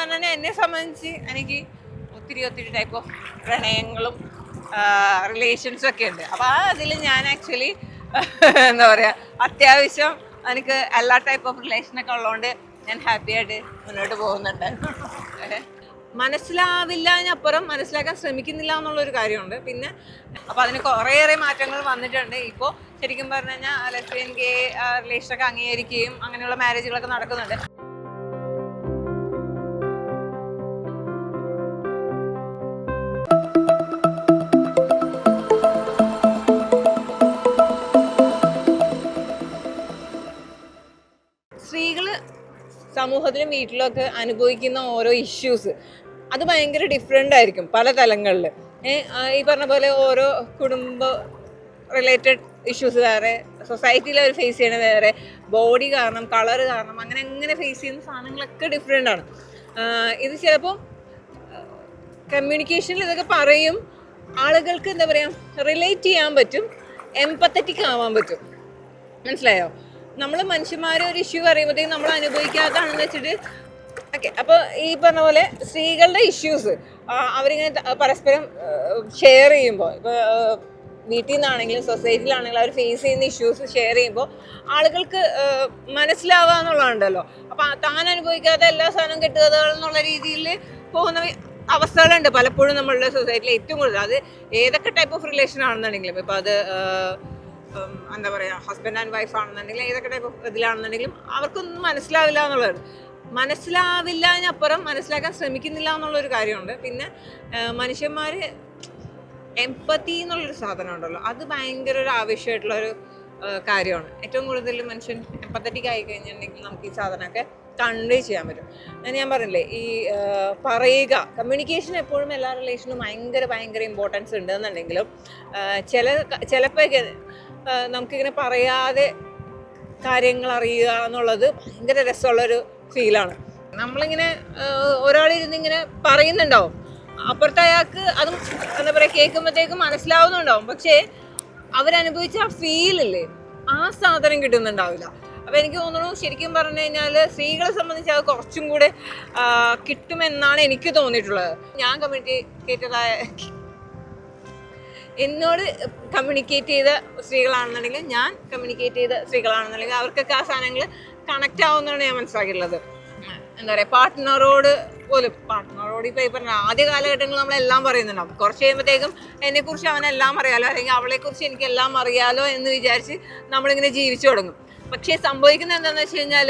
പറഞ്ഞാൽ എന്നെ സംബന്ധിച്ച് എനിക്ക് ഒത്തിരി ടൈപ്പ് ഓഫ് പ്രണയങ്ങളും റിലേഷൻസും ഒക്കെ ഉണ്ട്. അപ്പോൾ അതിൽ ഞാൻ ആക്ച്വലി എന്താ പറയുക, അത്യാവശ്യം എനിക്ക് എല്ലാ ടൈപ്പ് ഓഫ് റിലേഷനൊക്കെ ഉള്ളതുകൊണ്ട് ഞാൻ ഹാപ്പി ആയിട്ട് മുന്നോട്ട് പോകുന്നുണ്ട്. മനസ്സിലാവില്ലതിനപ്പുറം മനസ്സിലാക്കാൻ ശ്രമിക്കുന്നില്ല എന്നുള്ളൊരു കാര്യമുണ്ട്. പിന്നെ അപ്പോൾ അതിന് കുറേയേറെ മാറ്റങ്ങൾ വന്നിട്ടുണ്ട്. ഇപ്പോൾ ശരിക്കും പറഞ്ഞു കഴിഞ്ഞാൽ ലെസ്ബിയൻ ഗേ റിലേഷനൊക്കെ അംഗീകരിക്കുകയും അങ്ങനെയുള്ള മാരേജുകളൊക്കെ നടക്കുന്നുണ്ട്. സ്ത്രീകൾ സമൂഹത്തിലും വീട്ടിലൊക്കെ അനുഭവിക്കുന്ന ഓരോ ഇഷ്യൂസ് അത് ഭയങ്കര ഡിഫറെൻ്റ് ആയിരിക്കും പല തലങ്ങളിൽ. ഈ പറഞ്ഞ പോലെ ഓരോ കുടുംബ റിലേറ്റഡ് ഇഷ്യൂസ് വേറെ, സൊസൈറ്റിയിൽ അവർ ഫേസ് ചെയ്യണത് വേറെ, ബോഡി കാരണം, കളർ കാരണം, അങ്ങനെ ഫേസ് ചെയ്യുന്ന സാധനങ്ങളൊക്കെ ഡിഫറെൻ്റ് ആണ്. ഇത് ചിലപ്പോൾ കമ്മ്യൂണിക്കേഷനിൽ ഇതൊക്കെ പറയും, ആളുകൾക്ക് എന്താ പറയുക, റിലേറ്റ് ചെയ്യാൻ പറ്റും, എംപത്തറ്റിക് ആവാൻ പറ്റും. മനസ്സിലായോ? നമ്മൾ മനുഷ്യന്മാർ ഒരു ഇഷ്യൂ പറയുമ്പോഴത്തേക്കും നമ്മൾ അനുഭവിക്കാത്തതാണെന്ന് വെച്ചിട്ട് ഓക്കെ. അപ്പോൾ ഈ പറഞ്ഞ പോലെ സ്ത്രീകളുടെ ഇഷ്യൂസ് അവരിങ്ങനെ പരസ്പരം ഷെയർ ചെയ്യുമ്പോൾ, ഇപ്പോൾ വീട്ടിൽ നിന്നാണെങ്കിലും സൊസൈറ്റിയിലാണെങ്കിലും അവർ ഫേസ് ചെയ്യുന്ന ഇഷ്യൂസ് ഷെയർ ചെയ്യുമ്പോൾ ആളുകൾക്ക് മനസ്സിലാവുക എന്നുള്ളതുണ്ടല്ലോ. അപ്പോൾ താൻ അനുഭവിക്കാത്ത എല്ലാ സാധനവും കെട്ടുകഥകൾ എന്നുള്ള രീതിയിൽ പോകുന്ന അവസ്ഥകളുണ്ട് പലപ്പോഴും നമ്മളുടെ സൊസൈറ്റിയിൽ. ഏറ്റവും കൂടുതൽ അത് ഏതൊക്കെ ടൈപ്പ് ഓഫ് റിലേഷൻ ആണെന്നുണ്ടെങ്കിലും, ഇപ്പോൾ അത് എന്താ പറയുക, ഹസ്ബൻഡ് ആൻഡ് വൈഫ് ആണെന്നുണ്ടെങ്കിലും ഏതൊക്കെ ടൈപ്പ് ഓഫ് ഇതിലാണെന്നുണ്ടെങ്കിലും അവർക്കൊന്നും മനസ്സിലാവില്ല എന്നുള്ളത്. മനസ്സിലാവില്ലതിനപ്പുറം മനസ്സിലാക്കാൻ ശ്രമിക്കുന്നില്ല എന്നുള്ളൊരു കാര്യമുണ്ട്. പിന്നെ മനുഷ്യന്മാർ എംപത്തി എന്നുള്ളൊരു സാധനം ഉണ്ടല്ലോ, അത് ഭയങ്കര ഒരു ആവശ്യമായിട്ടുള്ളൊരു കാര്യമാണ്. ഏറ്റവും കൂടുതൽ മനുഷ്യൻ എംപത്തറ്റിക് ആയി കഴിഞ്ഞിട്ടുണ്ടെങ്കിൽ നമുക്ക് ഈ സാധനമൊക്കെ കൺവേ ചെയ്യാൻ പറ്റും. ഞാൻ പറഞ്ഞില്ലേ, ഈ പറയുക, കമ്മ്യൂണിക്കേഷൻ എപ്പോഴും എല്ലാ റിലേഷനും ഭയങ്കര ഇമ്പോർട്ടൻസ് ഉണ്ടെന്നുണ്ടെങ്കിലും ചിലപ്പോൾ നമുക്കിങ്ങനെ പറയാതെ കാര്യങ്ങൾ അറിയുക എന്നുള്ളത് ഭയങ്കര രസമുള്ളൊരു ഫീലാണ്. നമ്മളിങ്ങനെ ഒരാളിരുന്നിങ്ങനെ പറയുന്നുണ്ടാവും, അപ്പുറത്തെ അയാൾക്ക് അതും എന്താ പറയുക കേൾക്കുമ്പോഴത്തേക്കും മനസ്സിലാവുന്നുണ്ടാവും, പക്ഷേ അവരനുഭവിച്ച ആ ഫീലില്ലേ, ആ സാധനം കിട്ടുന്നുണ്ടാവില്ല. അപ്പോൾ എനിക്ക് തോന്നുന്നു ശരിക്കും പറഞ്ഞു കഴിഞ്ഞാൽ സ്ത്രീകളെ സംബന്ധിച്ച് അത് കുറച്ചും കൂടെ കിട്ടുമെന്നാണ് എനിക്ക് തോന്നിയിട്ടുള്ളത്. ഞാൻ എന്നോട് കമ്മ്യൂണിക്കേറ്റ് ചെയ്ത സ്ത്രീകളാണെന്നുണ്ടെങ്കിൽ, ഞാൻ കമ്മ്യൂണിക്കേറ്റ് ചെയ്ത സ്ത്രീകളാണെന്നുണ്ടെങ്കിൽ അവർക്കൊക്കെ ആ സാധനങ്ങൾ കണക്റ്റ് ആവുന്നതാണ് ഞാൻ മനസ്സിലാക്കിയിട്ടുള്ളത്. എന്താ പറയുക, പാർട്ട്ണറോട് ഇപ്പോൾ ഈ പറഞ്ഞ ആദ്യ കാലഘട്ടങ്ങളിൽ നമ്മളെല്ലാം പറയുന്നുണ്ടാവും. കുറച്ച് കഴിയുമ്പോഴത്തേക്കും എന്നെക്കുറിച്ച് അവനെല്ലാം അറിയാലോ, അല്ലെങ്കിൽ അവളെക്കുറിച്ച് എനിക്കെല്ലാം അറിയാലോ എന്ന് വിചാരിച്ച് നമ്മളിങ്ങനെ ജീവിച്ചു തുടങ്ങും. പക്ഷേ സംഭവിക്കുന്നത് എന്താണെന്ന് വെച്ച് കഴിഞ്ഞാൽ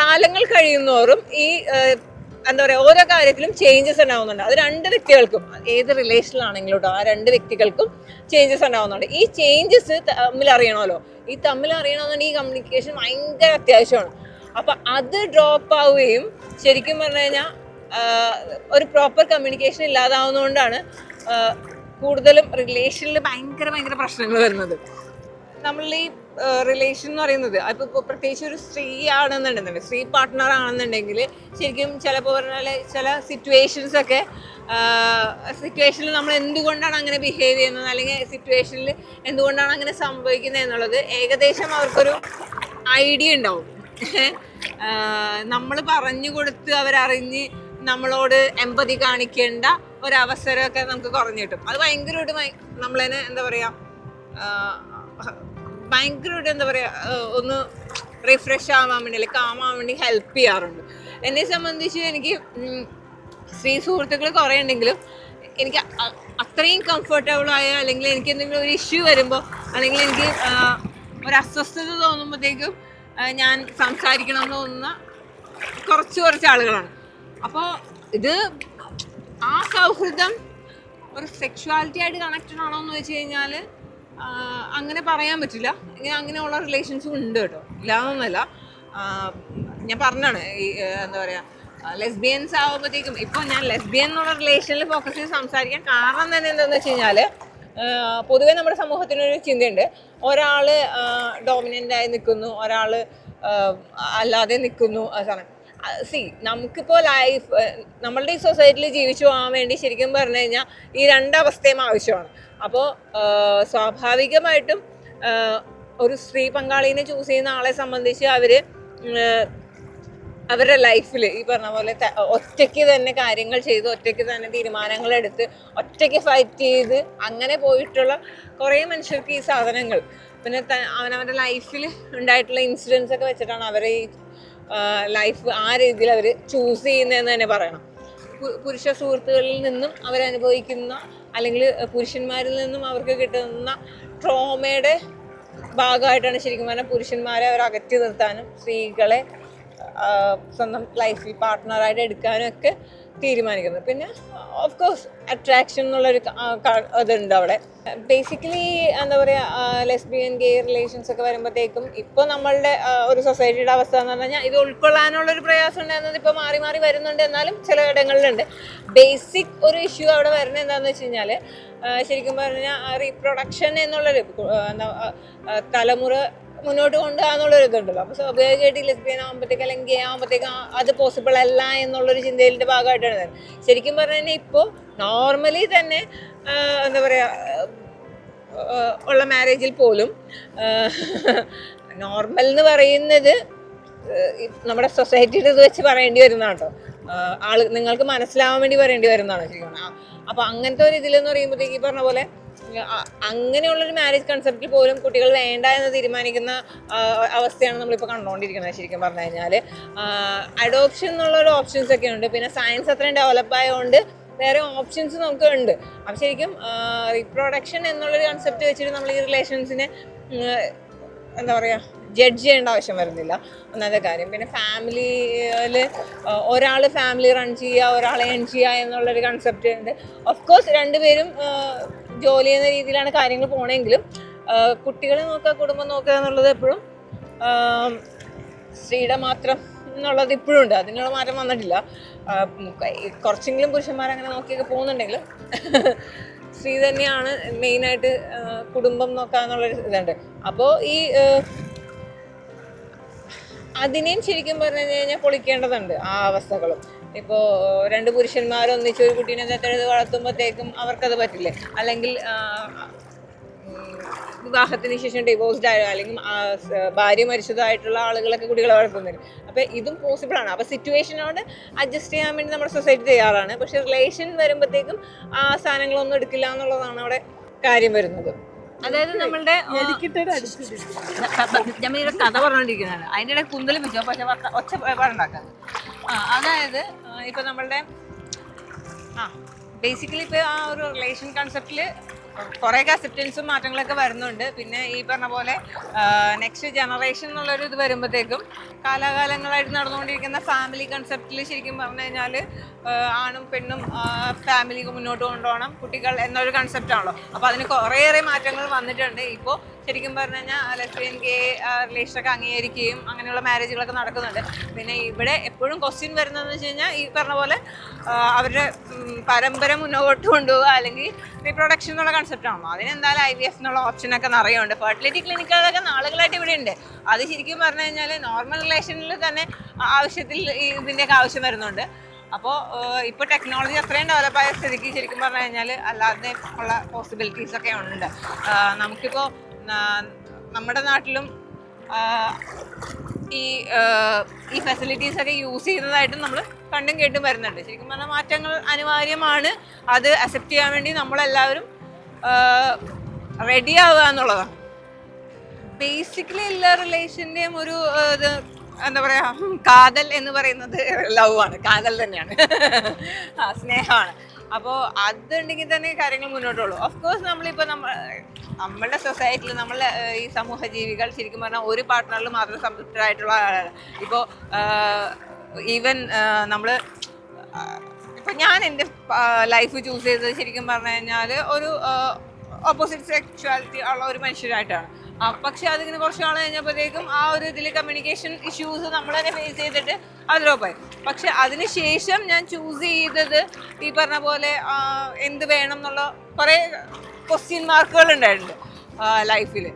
കാലങ്ങൾ കഴിയുന്നോറും ഈ എന്താ പറയുക, ഓരോ കാര്യത്തിലും ചേഞ്ചസ് ഉണ്ടാവുന്നുണ്ട്. അത് രണ്ട് വ്യക്തികൾക്കും, ഏത് റിലേഷനിലാണെങ്കിലും കേട്ടോ, ആ രണ്ട് വ്യക്തികൾക്കും ചേഞ്ചസ് ഉണ്ടാവുന്നുണ്ട്. ഈ ചേഞ്ചസ് തമ്മിൽ അറിയണമല്ലോ. ഈ തമ്മിൽ അറിയണമെന്നുണ്ടെങ്കിൽ ഈ കമ്മ്യൂണിക്കേഷൻ ഭയങ്കര അത്യാവശ്യമാണ്. അപ്പം അത് ഡ്രോപ്പ് ആവുകയും ശരിക്കും പറഞ്ഞു കഴിഞ്ഞാൽ ഒരു പ്രോപ്പർ കമ്മ്യൂണിക്കേഷൻ ഇല്ലാതാവുന്നതുകൊണ്ടാണ് കൂടുതലും റിലേഷനിൽ ഭയങ്കര പ്രശ്നങ്ങൾ വരുന്നത്. നമ്മൾ ഈ റിലേഷൻ എന്ന് പറയുന്നത് ഇപ്പോൾ പ്രത്യേകിച്ച് ഒരു സ്ത്രീ ആണെന്നുണ്ടെങ്കിൽ, സ്ത്രീ പാർട്ട്ണർ ആണെന്നുണ്ടെങ്കിൽ ശരിക്കും ചിലപ്പോൾ പറഞ്ഞാൽ ചില സിറ്റുവേഷനിൽ നമ്മൾ എന്തുകൊണ്ടാണ് അങ്ങനെ ബിഹേവ് ചെയ്യുന്നത്, അല്ലെങ്കിൽ സിറ്റുവേഷനിൽ എന്തുകൊണ്ടാണ് അങ്ങനെ സംഭവിക്കുന്നത് എന്നുള്ളത് ഏകദേശം അവർക്കൊരു ഐഡിയ ഉണ്ടാവും. നമ്മൾ പറഞ്ഞു കൊടുത്ത് അവരറിഞ്ഞ് നമ്മളോട് എമ്പതി കാണിക്കേണ്ട ഒരവസരമൊക്കെ നമുക്ക് കുറഞ്ഞു കിട്ടും. അത് ഭയങ്കരമായിട്ട് നമ്മളതിനെ എന്താ പറയുക, ഭയങ്കരമായിട്ട് എന്താ പറയുക, ഒന്ന് റിഫ്രഷ് ആവാൻ വേണ്ടി, അല്ലെങ്കിൽ കാമാവാൻ വേണ്ടി ഹെൽപ്പ് ചെയ്യാറുണ്ട്. എന്നെ സംബന്ധിച്ച് എനിക്ക് സ്ത്രീ സുഹൃത്തുക്കൾ കുറേ ഉണ്ടെങ്കിലും എനിക്ക് അത്രയും കംഫർട്ടബിളായ, അല്ലെങ്കിൽ എനിക്ക് എന്തെങ്കിലും ഒരു ഇഷ്യൂ വരുമ്പോൾ, അല്ലെങ്കിൽ എനിക്ക് ഒരു അസ്വസ്ഥത തോന്നുമ്പോഴത്തേക്കും ഞാൻ സംസാരിക്കണം എന്ന് തോന്നുന്ന കുറച്ച് ആളുകളാണ്. അപ്പോൾ ഇത് ആ സൗഹൃദം ഒരു സെക്ഷുവാലിറ്റി ആയിട്ട് കണക്റ്റഡ് ആണോ എന്ന് വെച്ച് കഴിഞ്ഞാൽ അങ്ങനെ പറയാൻ പറ്റില്ല. അങ്ങനെയുള്ള റിലേഷൻസും ഉണ്ട് കേട്ടോ, ഇല്ലാന്നൊന്നുമല്ല. ഞാൻ പറഞ്ഞാണ് ഈ എന്താ പറയുക, ലെസ്ബിയൻസ് ആകുമ്പോഴത്തേക്കും, ഇപ്പോൾ ഞാൻ ലെസ്ബിയൻ എന്നുള്ള റിലേഷനിൽ ഫോക്കസ് ചെയ്ത് സംസാരിക്കാൻ കാരണം തന്നെ എന്താണെന്ന് വെച്ച് കഴിഞ്ഞാൽ, പൊതുവെ നമ്മുടെ സമൂഹത്തിനൊരു ചിന്തയുണ്ട്, ഒരാൾ ഡോമിനൻ്റായി നിൽക്കുന്നു, ഒരാൾ അല്ലാതെ നിൽക്കുന്നു. സാധനം നമുക്കിപ്പോൾ നമ്മളുടെ ഈ സൊസൈറ്റിയിൽ ജീവിച്ചു പോകാൻ വേണ്ടി ശരിക്കും പറഞ്ഞു കഴിഞ്ഞാൽ ഈ രണ്ടവസ്ഥയും ആവശ്യമാണ്. അപ്പോൾ സ്വാഭാവികമായിട്ടും ഒരു സ്ത്രീ പങ്കാളിനെ ചൂസ് ചെയ്യുന്ന ആളെ സംബന്ധിച്ച് അവർ അവരുടെ ലൈഫിൽ ഈ പറഞ്ഞ പോലെ ഒറ്റയ്ക്ക് തന്നെ കാര്യങ്ങൾ ചെയ്ത് ഒറ്റയ്ക്ക് തന്നെ തീരുമാനങ്ങൾ എടുത്ത് ഒറ്റയ്ക്ക് ഫൈറ്റ് ചെയ്ത് അങ്ങനെ പോയിട്ടുള്ള കുറേ മനുഷ്യർക്ക് ഈ സാധനങ്ങൾ പിന്നെ അവനവൻ്റെ ലൈഫിൽ ഉണ്ടായിട്ടുള്ള ഇൻസിഡൻസ് ഒക്കെ വെച്ചിട്ടാണ് അവരെ ഈ ലൈഫ് ആ രീതിയിൽ അവർ ചൂസ് ചെയ്യുന്നതെന്ന് തന്നെ പറയണം. പുരുഷ സുഹൃത്തുക്കളിൽ നിന്നും അവരനുഭവിക്കുന്ന അല്ലെങ്കിൽ പുരുഷന്മാരിൽ നിന്നും അവർക്ക് കിട്ടുന്ന ട്രോമയുടെ ഭാഗമായിട്ടാണ് ശരിക്കും പറഞ്ഞാൽ പുരുഷന്മാരെ അവർ അകറ്റി നിർത്താനും സ്ത്രീകളെ സ്വന്തം ലൈഫിൽ പാർട്ട്ണറായിട്ട് എടുക്കാനും ഒക്കെ തീരുമാനിക്കുന്നത്. പിന്നെ ഓഫ് കോഴ്സ് അട്രാക്ഷൻ എന്നുള്ളൊരു ഇതുണ്ട് അവിടെ. ബേസിക്കലി എന്താ പറയുക, ലെസ്ബിയൻ ഗേ റിലേഷൻസ് ഒക്കെ വരുമ്പോഴത്തേക്കും ഇപ്പോൾ നമ്മളുടെ ഒരു സൊസൈറ്റിയുടെ അവസ്ഥ എന്ന് പറഞ്ഞു കഴിഞ്ഞാൽ ഇത് ഉൾക്കൊള്ളാനുള്ളൊരു പ്രയാസം ഉണ്ടായിരുന്നത് ഇപ്പോൾ മാറി മാറി വരുന്നുണ്ട്. എന്നാലും ചില ഇടങ്ങളിലുണ്ട്. ബേസിക് ഒരു ഇഷ്യൂ അവിടെ വരുന്നത് എന്താണെന്ന് വെച്ച് കഴിഞ്ഞാൽ ശരിക്കും പറഞ്ഞാൽ റീപ്രൊഡക്ഷൻ എന്നുള്ളൊരു എന്താ തലമുറ മുന്നോട്ട് കൊണ്ടുപോകാന്നുള്ളൊരു ഇതുണ്ടല്ലോ. അപ്പോൾ സ്വാഭാവികമായിട്ട് ലെസ്ബിയൻ ആകുമ്പോഴത്തേക്ക് അല്ലെങ്കിൽ ഗേ ആകുമ്പോഴത്തേക്ക് അത് പോസിബിൾ അല്ല എന്നുള്ളൊരു ചിന്തയിൻ്റെ ഭാഗമായിട്ടാണ്. ശരിക്കും പറഞ്ഞു കഴിഞ്ഞാൽ ഇപ്പോൾ നോർമലി തന്നെ എന്താ പറയുക ഉള്ള മാരേജിൽ പോലും നോർമൽ എന്ന് പറയുന്നത് നമ്മുടെ സൊസൈറ്റിയുടെ ഇത് വെച്ച് പറയേണ്ടി വരുന്നതാണ് കേട്ടോ. നിങ്ങൾക്ക് മനസ്സിലാവാൻ വേണ്ടി പറയേണ്ടി വരുന്നതാണ് ശരിക്കും. അപ്പോൾ അങ്ങനത്തെ ഒരു ഇതിലെന്ന് പറയുമ്പോഴത്തേക്ക് ഈ പറഞ്ഞ പോലെ അങ്ങനെയുള്ളൊരു മാരേജ് കൺസെപ്റ്റിൽ പോലും കുട്ടികൾ വേണ്ട എന്ന് തീരുമാനിക്കുന്ന അവസ്ഥയാണ് നമ്മളിപ്പോൾ കണ്ടുകൊണ്ടിരിക്കുന്നത്. ശരിക്കും പറഞ്ഞു കഴിഞ്ഞാൽ അഡോപ്ഷൻ എന്നുള്ളൊരു ഓപ്ഷൻസ് ഒക്കെ ഉണ്ട്. പിന്നെ സയൻസ് അത്രയും ഡെവലപ്പ് ആയതുകൊണ്ട് വേറെ ഓപ്ഷൻസ് നമുക്ക് ഉണ്ട്. അപ്പം ശരിക്കും റീപ്രൊഡക്ഷൻ എന്നുള്ളൊരു കൺസെപ്റ്റ് വെച്ചിട്ട് നമ്മൾ ഈ റിലേഷൻസിനെ എന്താ പറയുക ജഡ്ജ് ചെയ്യേണ്ട ആവശ്യം വരുന്നില്ല, ഒന്നാമത്തെ കാര്യം. പിന്നെ ഫാമിലിയിൽ ഒരാൾ ഫാമിലി റൺ ചെയ്യുക, ഒരാൾ ഏൺ ചെയ്യുക എന്നുള്ളൊരു കൺസെപ്റ്റ് ഉണ്ട്. ഓഫ് കോഴ്സ് രണ്ടുപേരും ജോലി ചെയ്യുന്ന രീതിയിലാണ് കാര്യങ്ങൾ പോണെങ്കിലും കുട്ടികളെ നോക്കുക, കുടുംബം നോക്കുക എന്നുള്ളത് എപ്പോഴും സ്ത്രീയുടെ മാത്രം എന്നുള്ളത് ഇപ്പോഴും ഉണ്ട്. അതിനുള്ള മാറ്റം വന്നിട്ടില്ല. കുറച്ചെങ്കിലും പുരുഷന്മാരങ്ങനെ നോക്കിയൊക്കെ പോകുന്നുണ്ടെങ്കിലും സ്ത്രീ തന്നെയാണ് മെയിനായിട്ട് കുടുംബം നോക്കുക എന്നുള്ളൊരു ഇതുണ്ട്. അപ്പോൾ ഈ അതിനെയും ശരിക്കും പറഞ്ഞു കഴിഞ്ഞാൽ പൊളിക്കേണ്ടതുണ്ട് ആ അവസ്ഥകളും. ഇപ്പോൾ രണ്ട് പുരുഷന്മാരൊന്നിച്ച് ഒരു കുട്ടീനെ ദത്തെടുത്ത് വളർത്തുമ്പോഴത്തേക്കും അവർക്കത് പറ്റില്ലേ? അല്ലെങ്കിൽ വിവാഹത്തിന് ശേഷം ഡിവോഴ്സ്ഡ് ആയോ അല്ലെങ്കിൽ ഭാര്യ മരിച്ചതായിട്ടുള്ള ആളുകളൊക്കെ കുട്ടികളെ വളർത്തുന്നത്. അപ്പോൾ ഇതും പോസിബിളാണ്. അപ്പോൾ സിറ്റുവേഷനോട് അഡ്ജസ്റ്റ് ചെയ്യാൻ വേണ്ടി നമ്മുടെ സൊസൈറ്റി തയ്യാറാണ്. പക്ഷെ റിലേഷൻ വരുമ്പോഴത്തേക്കും ആ സാധനങ്ങളൊന്നും എടുക്കില്ല എന്നുള്ളതാണ് അവിടെ കാര്യം വരുന്നത്. അതായത് നമ്മളുടെ ജമീല കഥ പറഞ്ഞുകൊണ്ടിരിക്കുന്നതാണ്, അതിൻ്റെ ഇടയിൽ കുന്തലും വെച്ചോ പക്ഷെ ഒച്ച പാടുണ്ടാക്കാൻ. അതായത് ഇപ്പം നമ്മളുടെ ബേസിക്കലി ഇപ്പോൾ ആ ഒരു റിലേഷൻ കൺസെപ്റ്റിൽ കുറേയൊക്കെ അക്സെപ്റ്റൻസും മാറ്റങ്ങളൊക്കെ വരുന്നുണ്ട്. പിന്നെ ഈ പറഞ്ഞ പോലെ നെക്സ്റ്റ് ജനറേഷൻ എന്നുള്ളൊരു ഇത് വരുമ്പോഴത്തേക്കും കാലാകാലങ്ങളായിട്ട് നടന്നുകൊണ്ടിരിക്കുന്ന ഫാമിലി കൺസെപ്റ്റിൽ ശരിക്കും പറഞ്ഞു കഴിഞ്ഞാൽ ആണും പെണ്ണും ഫാമിലി മുന്നോട്ട് കൊണ്ടുപോകണം കുട്ടികൾ എന്നൊരു കൺസെപ്റ്റാണല്ലോ. അപ്പോൾ അതിന് കുറേയേറെ മാറ്റങ്ങൾ വന്നിട്ടുണ്ട്. ഇപ്പോൾ ശരിക്കും പറഞ്ഞു കഴിഞ്ഞാൽ ലെസ്ബിയൻ ഗേ റിലേഷനൊക്കെ അംഗീകരിക്കുകയും അങ്ങനെയുള്ള മാരേജുകളൊക്കെ നടക്കുന്നുണ്ട്. പിന്നെ ഇവിടെ എപ്പോഴും ക്വസ്റ്റ്യൻ വരുന്നതെന്ന് വെച്ച് കഴിഞ്ഞാൽ ഈ പറഞ്ഞ പോലെ അവരുടെ പരമ്പര മുന്നോട്ട് കൊണ്ടുപോകുക അല്ലെങ്കിൽ റീപ്രൊഡക്ഷൻ എന്നുള്ള കൺസെപ്റ്റാണല്ലോ. അതിനെന്തായാലും IVF എന്നുള്ള ഓപ്ഷനൊക്കെ നിറയുണ്ട്. ഫെർട്ടിലിറ്റി ക്ലിനിക്കുകളൊക്കെ നാളുകളായിട്ട് ഇവിടെ ഉണ്ട്. അത് ശരിക്കും പറഞ്ഞു കഴിഞ്ഞാൽ നോർമൽ റിലേഷനിൽ തന്നെ ആവശ്യത്തിൽ ഇതിൻ്റെയൊക്കെ ആവശ്യം വരുന്നുണ്ട്. അപ്പോൾ ഇപ്പോൾ ടെക്നോളജി അത്രയും ഡെവലപ്പായ സ്ഥിതിക്ക് ശരിക്കും പറഞ്ഞു കഴിഞ്ഞാൽ അല്ലാതെ ഉള്ള പോസിബിലിറ്റീസൊക്കെ ഉണ്ട്. നമുക്കിപ്പോൾ നമ്മുടെ നാട്ടിലും ഈ ഫെസിലിറ്റീസൊക്കെ യൂസ് ചെയ്യുന്നതായിട്ടും നമ്മൾ കണ്ടും കേട്ടും വരുന്നുണ്ട്. ശരിക്കും പറഞ്ഞാൽ മാറ്റങ്ങൾ അനിവാര്യമാണ്. അത് അക്സെപ്റ്റ് ചെയ്യാൻ വേണ്ടി നമ്മളെല്ലാവരും റെഡി ആവുക എന്നുള്ളതാണ്. ബേസിക്കലി എല്ലാ റിലേഷൻ്റെയും ഒരു ഇത് എന്താ പറയുക, കാതൽ എന്ന് പറയുന്നത് ലവ് ആണ്, കാതൽ തന്നെയാണ്, സ്നേഹമാണ്. അപ്പോൾ അതുണ്ടെങ്കിൽ തന്നെ കാര്യങ്ങൾ മുന്നോട്ടുള്ളൂ. ഓഫ് കോഴ്സ് നമ്മളിപ്പോൾ നമ്മളുടെ സൊസൈറ്റിയിൽ നമ്മളെ ഈ സമൂഹ ജീവികൾ ശരിക്കും പറഞ്ഞാൽ ഒരു പാർട്ട്ണറിൽ മാത്രം സംതൃപ്തരായിട്ടുള്ള ആളാണ്. ഇപ്പോൾ ഈവൻ നമ്മൾ ഇപ്പം ഞാൻ എൻ്റെ ലൈഫ് ചൂസ് ചെയ്തത് ശരിക്കും പറഞ്ഞു കഴിഞ്ഞാൽ ഒരു ഓപ്പോസിറ്റ് സെക്ഷുവാലിറ്റി ഉള്ള ഒരു മനുഷ്യരായിട്ടാണ്. പക്ഷെ അതിങ്ങനെ കുറച്ച് നാൾ കഴിഞ്ഞപ്പോഴത്തേക്കും ആ ഒരു ഇതിൽ കമ്മ്യൂണിക്കേഷൻ ഇഷ്യൂസ് നമ്മൾ തന്നെ ഫേസ് ചെയ്തിട്ട് അതിലൊപ്പായി. പക്ഷെ അതിന് ശേഷം ഞാൻ ചൂസ് ചെയ്തത് ഈ പറഞ്ഞ പോലെ എന്ത് വേണം എന്നുള്ള കുറേ ക്വസ്റ്റ്യൻ മാർക്കുകൾ ഉണ്ടായിട്ടുണ്ട് ലൈഫിൽ.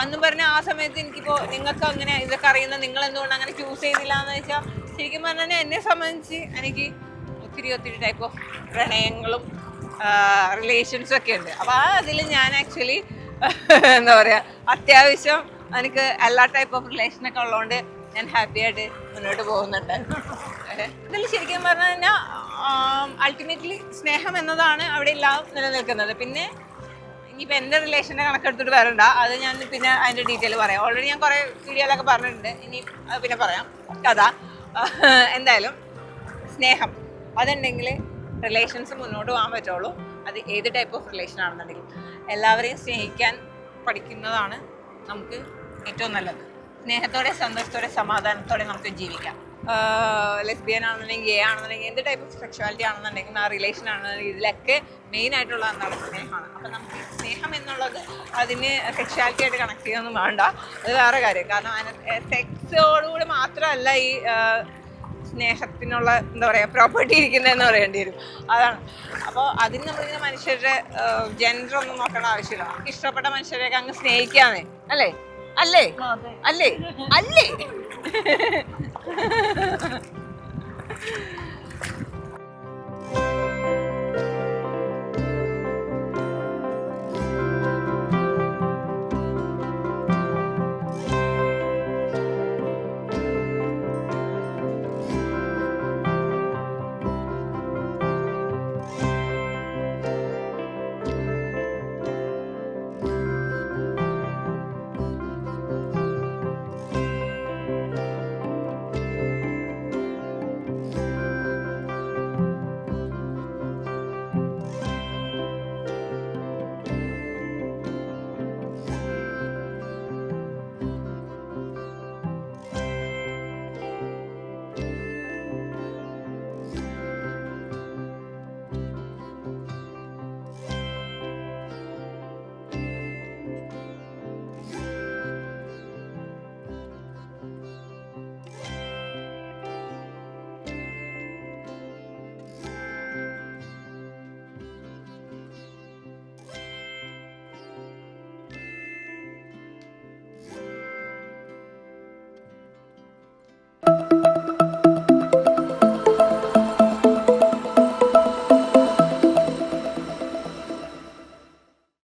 അന്നും പറഞ്ഞ ആ സമയത്ത് എനിക്കിപ്പോൾ നിങ്ങൾക്ക് അങ്ങനെ ഇതൊക്കെ അറിയുന്ന നിങ്ങൾ എന്തുകൊണ്ട് അങ്ങനെ ചൂസ് ചെയ്തില്ല എന്ന് വെച്ചാൽ ശരിക്കും പറഞ്ഞാൽ എന്നെ സംബന്ധിച്ച് എനിക്ക് ഒത്തിരി ടൈപ്പ് ഓഫ് പ്രണയങ്ങളും റിലേഷൻസും ഒക്കെ ഉണ്ട്. അപ്പോൾ അതിൽ ഞാൻ ആക്ച്വലി എന്താ പറയുക അത്യാവശ്യം എനിക്ക് എല്ലാ ടൈപ്പ് ഓഫ് റിലേഷനൊക്കെ ഉള്ളതുകൊണ്ട് ഞാൻ ഹാപ്പി ആയിട്ട് മുന്നോട്ട് പോകുന്നുണ്ട്. ഇതിൽ ശരിക്കും പറഞ്ഞു കഴിഞ്ഞാൽ അൾട്ടിമേറ്റ്ലി സ്നേഹം എന്നതാണ് അവിടെ എല്ലാം നിലനിൽക്കുന്നത്. പിന്നെ ഇനിയിപ്പോൾ എൻ്റെ റിലേഷൻ്റെ കണക്കെടുത്തിട്ട് വരണ്ട, അത് ഞാൻ പിന്നെ അതിൻ്റെ ഡീറ്റെയിൽ പറയാം. ഓൾറെഡി ഞാൻ കുറേ വീഡിയോയിലൊക്കെ പറഞ്ഞിട്ടുണ്ട്, ഇനി അത് പിന്നെ പറയാം കഥ. എന്തായാലും സ്നേഹം അതുണ്ടെങ്കിൽ റിലേഷൻസ് മുന്നോട്ട് പോകാൻ പറ്റുള്ളൂ. അത് ഏത് ടൈപ്പ് ഓഫ് റിലേഷൻ ആണെന്നുണ്ടെങ്കിലും എല്ലാവരെയും സ്നേഹിക്കാൻ പഠിക്കുന്നതാണ് നമുക്ക് ഏറ്റവും നല്ലത്. സ്നേഹത്തോടെ സന്തോഷത്തോടെ സമാധാനത്തോടെ നമുക്ക് ജീവിക്കാം. ലെസ്ബിയൻ ആണെന്നുണ്ടെങ്കിൽ ഗേ ആണെന്നുണ്ടെങ്കിൽ എന്ത് ടൈപ്പ് ഓഫ് സെക്ഷുവാലിറ്റി ആണെന്നുണ്ടെങ്കിൽ ആ റിലേഷൻ ആണെന്നുണ്ടെങ്കിൽ ഇതിലൊക്കെ മെയിൻ ആയിട്ടുള്ള എന്താണ് സ്നേഹമാണ്. അപ്പം നമുക്ക് സ്നേഹം എന്നുള്ളത് അതിന് സെക്ഷുവാലിറ്റി ആയിട്ട് കണക്ട് ചെയ്യാനൊന്നും വേണ്ട, അത് വേറെ കാര്യം. കാരണം അതിന് സെക്സോടുകൂടി മാത്രമല്ല ഈ സ്നേഹത്തിനുള്ള എന്താ പറയുക പ്രോപ്പർട്ടി ഇരിക്കുന്നതെന്ന് പറയേണ്ടി വരും. അതാണ്. അപ്പോൾ അതിന് നമ്മളിങ്ങനെ മനുഷ്യരുടെ ജെൻഡർ ഒന്നും നോക്കേണ്ട ആവശ്യമില്ല. നമുക്ക് ഇഷ്ടപ്പെട്ട മനുഷ്യരെയൊക്കെ അങ്ങ് സ്നേഹിക്കാന്നേ, അല്ലേ അല്ലേ അല്ലേ അല്ലേ